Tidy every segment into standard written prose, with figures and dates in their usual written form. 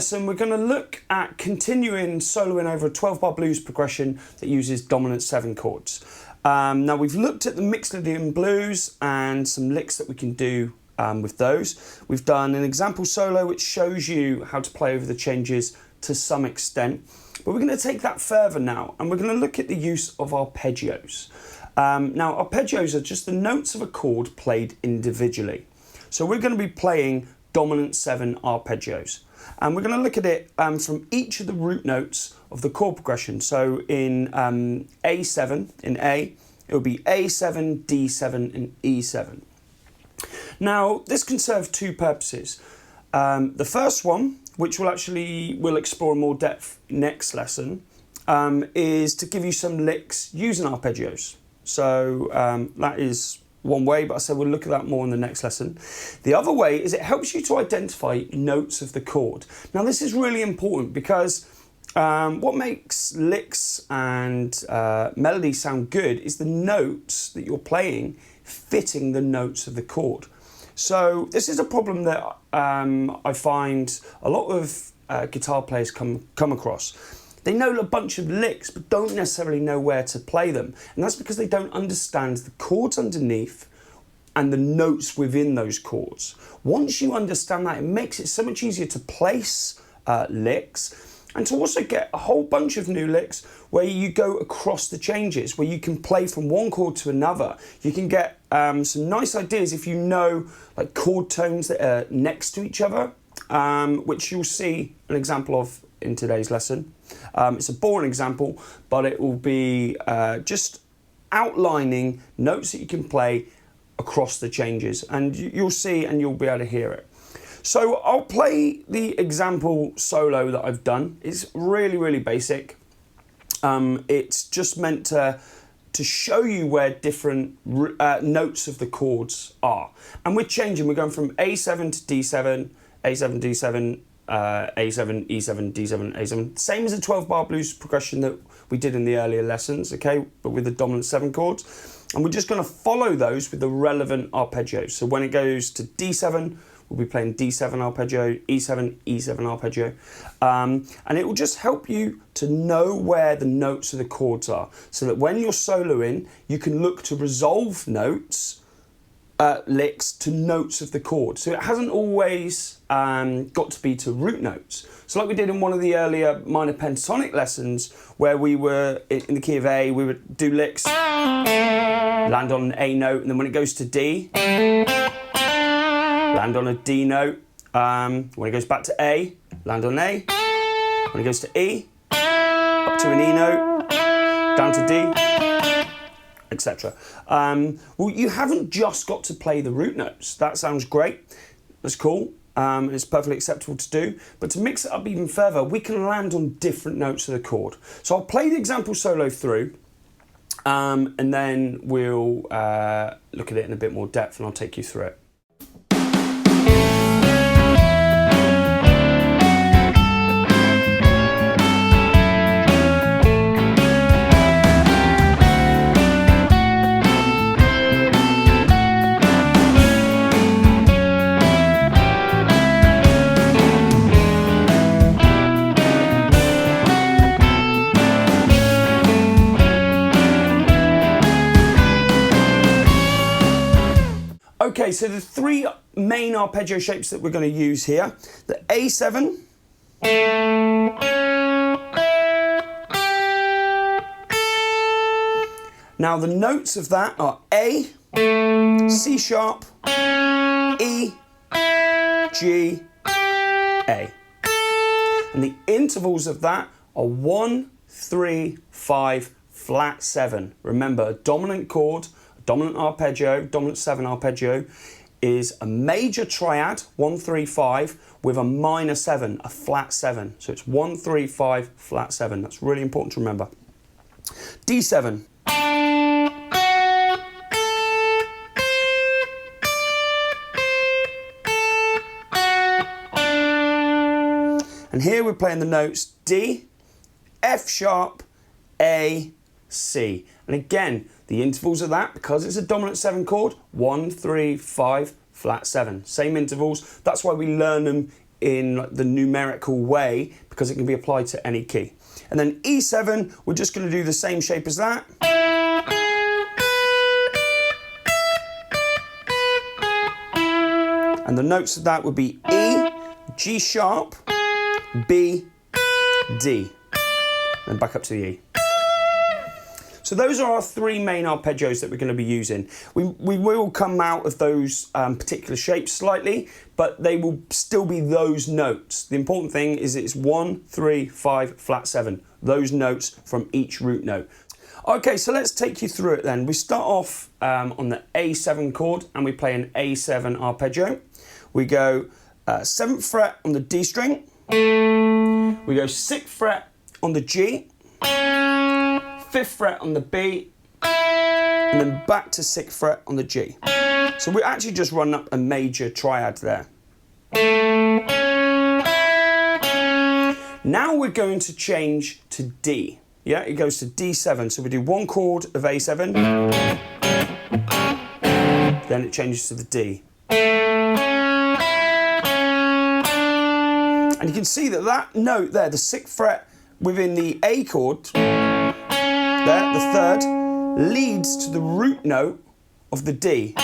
lesson, we're going to look at continuing soloing over a 12-bar blues progression that uses dominant 7 chords. Now we've looked at the Mixolydian blues and some licks that we can do with those. We've done an example solo which shows you how to play over the changes to some extent. But we're going to take that further now, and we're going to look at the use of arpeggios. Now arpeggios are just the notes of a chord played individually. So we're going to be playing dominant 7 arpeggios. And we're going to look at it from each of the root notes of the chord progression. So in A7, in A, it will be A7, D7 and E7. Now this can serve 2 purposes. The first one, which we'll explore in more depth next lesson, is to give you some licks using arpeggios. So that is one way, but I said we'll look at that more in the next lesson. The other way is it helps you to identify notes of the chord. Now this is really important because what makes licks and melody sound good is the notes that you're playing fitting the notes of the chord. So this is a problem that I find a lot of guitar players come across. They know a bunch of licks but don't necessarily know where to play them, and that's because they don't understand the chords underneath and the notes within those chords. Once you understand that, it makes it so much easier to place licks and to also get a whole bunch of new licks where you go across the changes, where you can play from one chord to another. You can get some nice ideas if you know like chord tones that are next to each other, which you'll see an example of in today's lesson. It's a boring example, but it will be just outlining notes that you can play across the changes, and you'll see and you'll be able to hear it. So I'll play the example solo that I've done. It's really basic. It's just meant to show you where different notes of the chords are. And we're changing, we're going from A7 to D7, A7, D7, A7, E7, D7, A7. Same as the 12-bar blues progression that we did in the earlier lessons, okay, but with the dominant 7 chords. And we're just going to follow those with the relevant arpeggios. So when it goes to D7, we'll be playing D7 arpeggio, E7, E7 arpeggio. And it will just help you to know where the notes of the chords are, so that when you're soloing, you can look to resolve notes, licks to notes of the chord. So it hasn't always got to be to root notes. So like we did in one of the earlier minor pentatonic lessons, where we were in the key of A, we would do licks, land on an A note, and then when it goes to D, land on a D note. When it goes back to A, land on A. When it goes to E, up to an E note, down to D, etc. Well, you haven't just got to play the root notes. That sounds great. That's cool. It's perfectly acceptable to do. But to mix it up even further, we can land on different notes of the chord. So I'll play the example solo through, and then we'll look at it in a bit more depth, and I'll take you through it. Okay, so the 3 main arpeggio shapes that we're going to use here, the A7, now the notes of that are A, C sharp, E, G, A. And the intervals of that are 1, 3, 5, flat 7. Remember, a dominant chord, dominant arpeggio, dominant 7 arpeggio, is a major triad, 1, 3, 5, with a minor 7, a flat 7. So it's 1, 3, 5, flat 7. That's really important to remember. D7. And here we're playing the notes D, F sharp, A, C. And again, the intervals of that, because it's a dominant 7 chord, 1, 3, 5, flat 7. Same intervals. That's why we learn them in the numerical way because it can be applied to any key. And then E7, we're just going to do the same shape as that. And the notes of that would be E, G sharp, B, D, and back up to the E. So those are our three main arpeggios that we're going to be using. We will come out of those particular shapes slightly, but they will still be those notes. The important thing is it's 1, 3, 5, flat 7. Those notes from each root note. Okay, so let's take you through it then. We start off on the A7 chord and we play an A7 arpeggio. We go 7th fret on the D string. We go 6th fret on the G. 5th fret on the B, and then back to 6th fret on the G. So we actually just run up a major triad there. Now we're going to change to D. Yeah, it goes to D7. So we do one chord of A7, then it changes to the D. And you can see that that note there, the 6th fret within the A chord, there, the 3rd, leads to the root note of the D.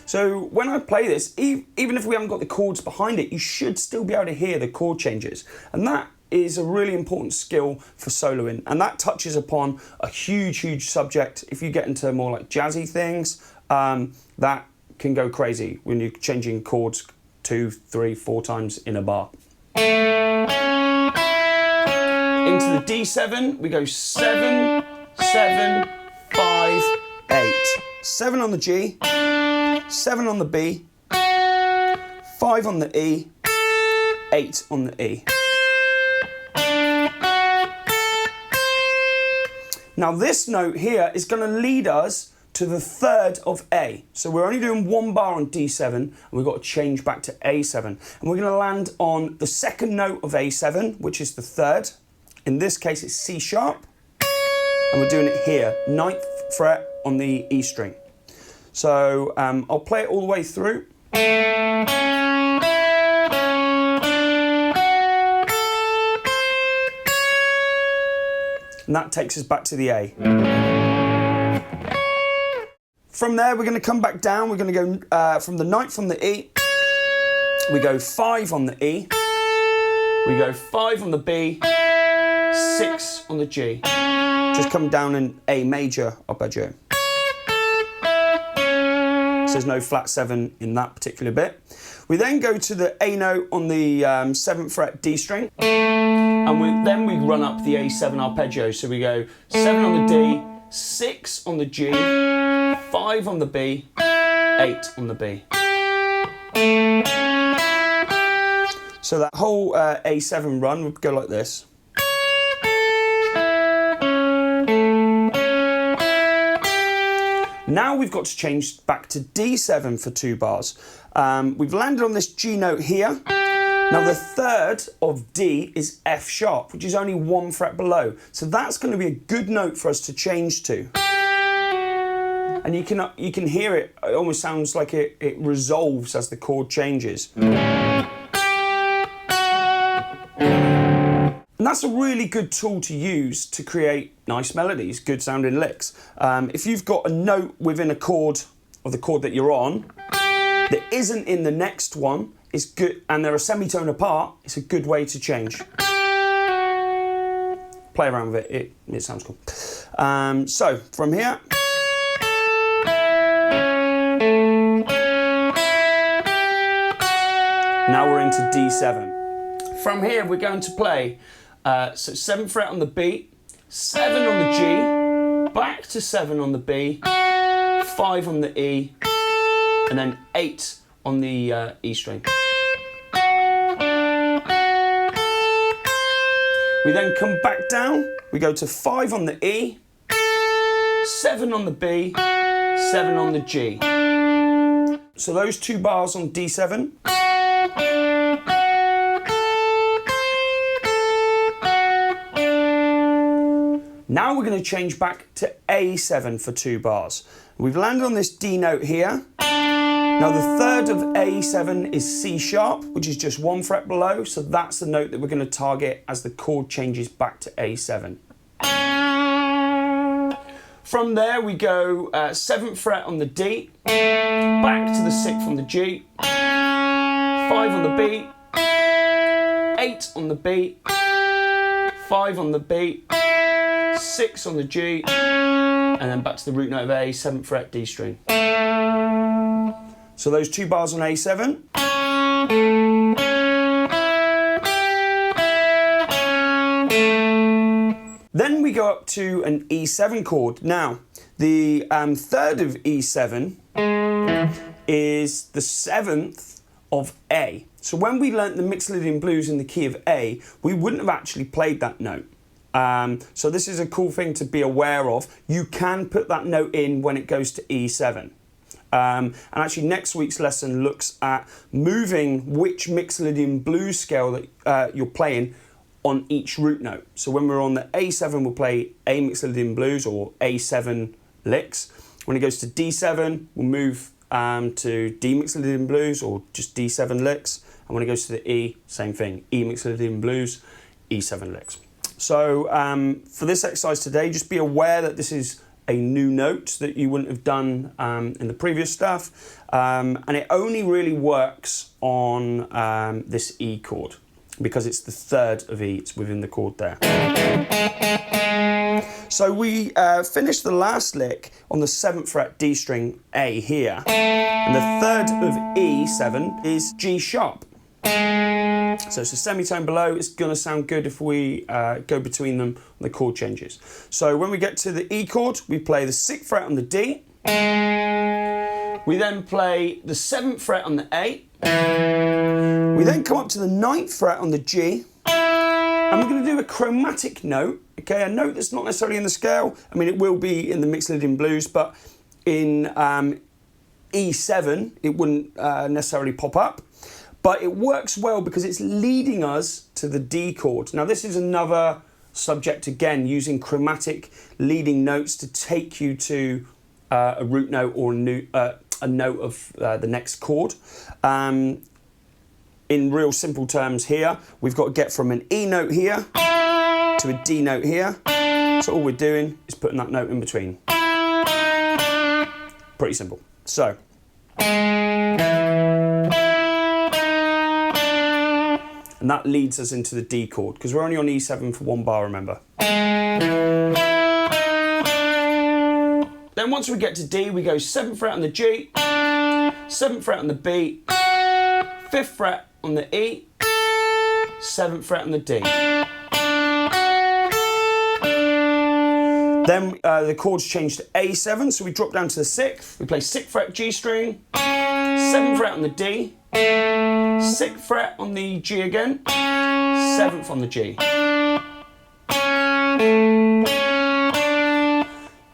So when I play this, even if we haven't got the chords behind it, you should still be able to hear the chord changes. And that is a really important skill for soloing. And that touches upon a huge, huge subject. If you get into more like jazzy things, that can go crazy when you're changing chords 2, 3, 4 times in a bar. Into the D7, we go 7, 7, 5, 8. 7 on the G, 7 on the B, 5 on the E, 8 on the E. Now this note here is going to lead us to the 3rd of A. So we're only doing one bar on D7 and we've got to change back to A7. And we're going to land on the 2nd note of A7, which is the 3rd. In this case it's C sharp. And we're doing it here, 9th fret on the E string. So I'll play it all the way through. And that takes us back to the A. From there, we're going to come back down. We're going to go from the 9th on the E. We go 5 on the E. We go 5 on the B. 6 on the G. Just come down in A major arpeggio. So there's no flat 7 in that particular bit. We then go to the A note on the 7th fret D string. And then we run up the A7 arpeggio. So we go 7 on the D, 6 on the G, 5 on the B, 8 on the B. So that whole A7 run would go like this. Now we've got to change back to D7 for 2 bars. We've landed on this G note here. Now the 3rd of D is F sharp, which is only 1 fret below. So that's going to be a good note for us to change to. And you can hear it, it almost sounds like it resolves as the chord changes. And that's a really good tool to use to create nice melodies, good sounding licks. If you've got a note within a chord, or the chord that you're on, that isn't in the next one, is good, and they're a semitone apart, it's a good way to change. Play around with it, it sounds cool. So, from here, now we're into D7. From here, we're going to play, so 7th fret on the B, 7 on the G, back to 7 on the B, 5 on the E, and then 8 on the E string. We then come back down, we go to 5 on the E, 7 on the B, 7 on the G. So those 2 bars on D7. Now we're going to change back to A7 for 2 bars. We've landed on this D note here. Now the third of A7 is C sharp, which is just 1 fret below, so that's the note that we're going to target as the chord changes back to A7. From there we go 7th fret on the D, back to the 6th on the G, 5 on the B, 8 on the B, 5 on the B, 6 on the G, and then back to the root note of A, 7th fret, D string. So those 2 bars on A7. Then we go up to an E7 chord. Now, the third of E7 is the 7th of A. So when we learnt the Mixolydian blues in the key of A, we wouldn't have actually played that note. So this is a cool thing to be aware of. You can put that note in when it goes to E7. And actually next week's lesson looks at moving which Mixolydian blues scale that you're playing on each root note. So when we're on the A7, we'll play A Mixolydian blues or A7 licks. When it goes to D7, we'll move to D Mixolydian blues or just D7 licks. And when it goes to the E, same thing, E Mixolydian blues, E7 licks. So for this exercise today, just be aware that this is a new note that you wouldn't have done in the previous stuff. And it only really works on this E chord because it's the third of E, it's within the chord there. So we finished the last lick on the 7th fret D string A here. And the third of E7 is G sharp. So it's a semitone below. It's going to sound good if we go between them on the chord changes. So when we get to the E chord, we play the 6th fret on the D. We then play the 7th fret on the A. We then come up to the 9th fret on the G. And we're going to do a chromatic note, okay, a note that's not necessarily in the scale. I mean, it will be in the Mixolydian blues, but in E7, it wouldn't necessarily pop up. But it works well because it's leading us to the D chord. Now this is another subject again, using chromatic leading notes to take you to a root note or a note of the next chord. In real simple terms here, we've got to get from an E note here to a D note here. So all we're doing is putting that note in between. Pretty simple. So. And that leads us into the D chord, because we're only on E7 for 1 bar, remember. Then once we get to D, we go 7th fret on the G, 7th fret on the B, 5th fret on the E, 7th fret on the D. Then the chords change to A7, so we drop down to the 6th. We play 6th fret G string, 7th fret on the D, 6th fret on the G again, 7th on the G.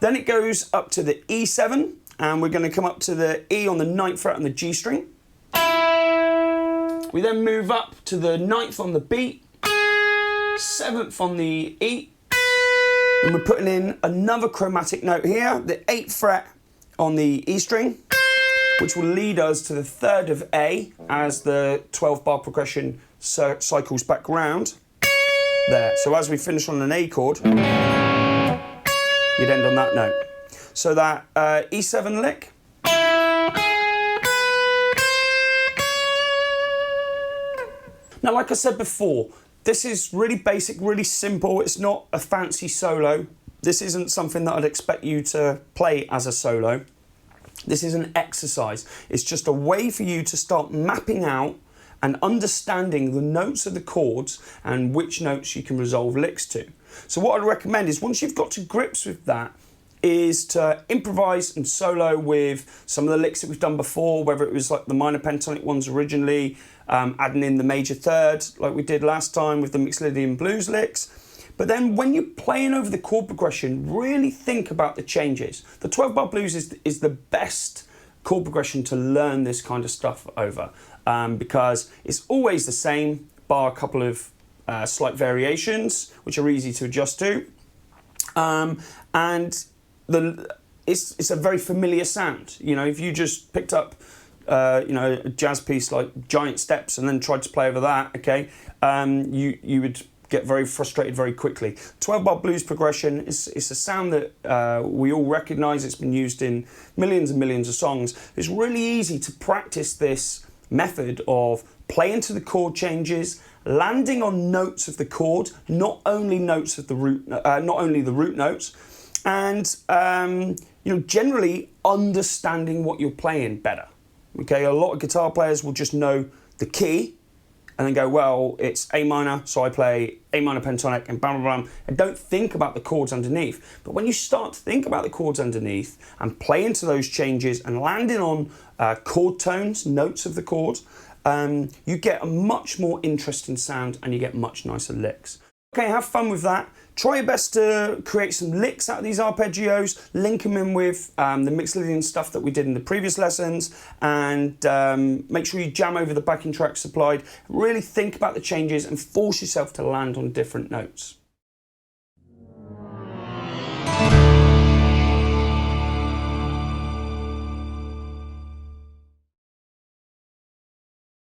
Then it goes up to the E7, and we're going to come up to the E on the 9th fret on the G string. We then move up to the 9th on the B, 7th on the E, and we're putting in another chromatic note here, the 8th fret on the E string, which will lead us to the 3rd of A as the 12-bar progression cycles back round. There. So as we finish on an A chord, you'd end on that note. So that E7 lick. Now, like I said before, this is really basic, really simple. It's not a fancy solo. This isn't something that I'd expect you to play as a solo. This is an exercise. It's just a way for you to start mapping out and understanding the notes of the chords and which notes you can resolve licks to. So what I'd recommend is, once you've got to grips with that, is to improvise and solo with some of the licks that we've done before, whether it was like the minor pentatonic ones originally, adding in the major third like we did last time with the Mixolydian blues licks. But then when you're playing over the chord progression, really think about the changes. The 12-bar blues is the best chord progression to learn this kind of stuff over, because it's always the same, bar a couple of slight variations, which are easy to adjust to. And it's a very familiar sound. You know, if you just picked up you know, a jazz piece like Giant Steps and then tried to play over that, okay, you would get very frustrated very quickly. 12-bar blues progression is a sound that we all recognise. It's been used in millions and millions of songs. It's really easy to practice this method of playing to the chord changes, landing on notes of the chord, not only notes of the root, not only the root notes, and you know, generally understanding what you're playing better. Okay, a lot of guitar players will just know the key and then go, well, it's A minor, so I play A minor pentatonic and blah, blah, blah, and don't think about the chords underneath. But when you start to think about the chords underneath and play into those changes and landing on chord tones, notes of the chord, you get a much more interesting sound and you get much nicer licks. Okay, have fun with that. Try your best to create some licks out of these arpeggios, link them in with the Mixolydian stuff that we did in the previous lessons, and make sure you jam over the backing tracks supplied. Really think about the changes and force yourself to land on different notes.